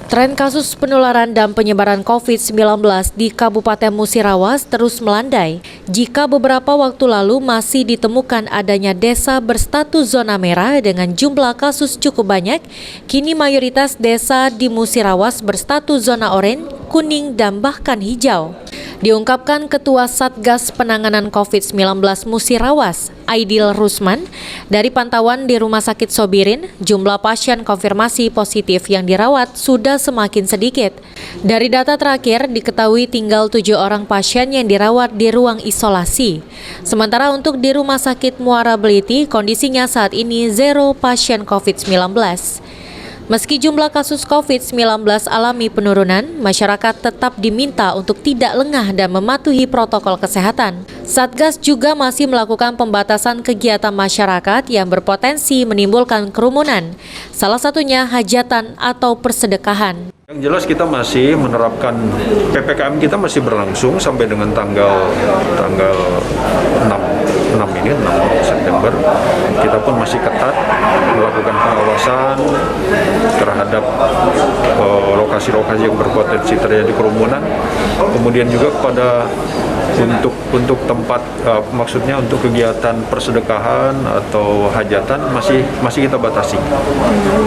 Tren kasus penularan dan penyebaran COVID-19 di Kabupaten Musirawas terus melandai. Jika beberapa waktu lalu masih ditemukan adanya desa berstatus zona merah dengan jumlah kasus cukup banyak, kini mayoritas desa di Musirawas berstatus zona oranye, kuning, dan bahkan hijau. Diungkapkan Ketua Satgas Penanganan COVID-19 Musirawas, Aidil Rusman, dari pantauan di Rumah Sakit Sobirin, jumlah pasien konfirmasi positif yang dirawat sudah semakin sedikit. Dari data terakhir, diketahui tinggal 7 orang pasien yang dirawat di ruang isolasi. Sementara untuk di Rumah Sakit Muara Beliti, kondisinya saat ini 0 pasien COVID-19. Meski jumlah kasus COVID-19 alami penurunan, masyarakat tetap diminta untuk tidak lengah dan mematuhi protokol kesehatan. Satgas juga masih melakukan pembatasan kegiatan masyarakat yang berpotensi menimbulkan kerumunan, salah satunya hajatan atau persedekahan. Yang jelas kita masih menerapkan PPKM, kita masih berlangsung sampai dengan tanggal 6 September. Kita pun masih ketat melakukan pengawasan terhadap lokasi-lokasi yang berpotensi terjadi kerumunan. Kemudian juga kepada untuk tempat maksudnya untuk kegiatan persedekahan atau hajatan masih kita batasi.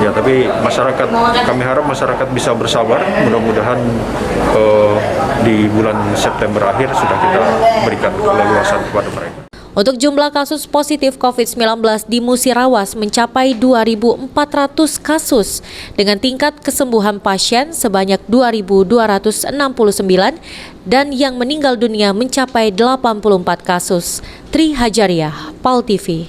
Ya, tapi masyarakat, kami harap masyarakat bisa bersabar. Mudah-mudahan di bulan September akhir sudah kita berikan keleluasan kepada mereka. Untuk jumlah kasus positif COVID-19 di Musirawas mencapai 2.400 kasus dengan tingkat kesembuhan pasien sebanyak 2.269 dan yang meninggal dunia mencapai 84 kasus. Tri Hajariah, PAL TV.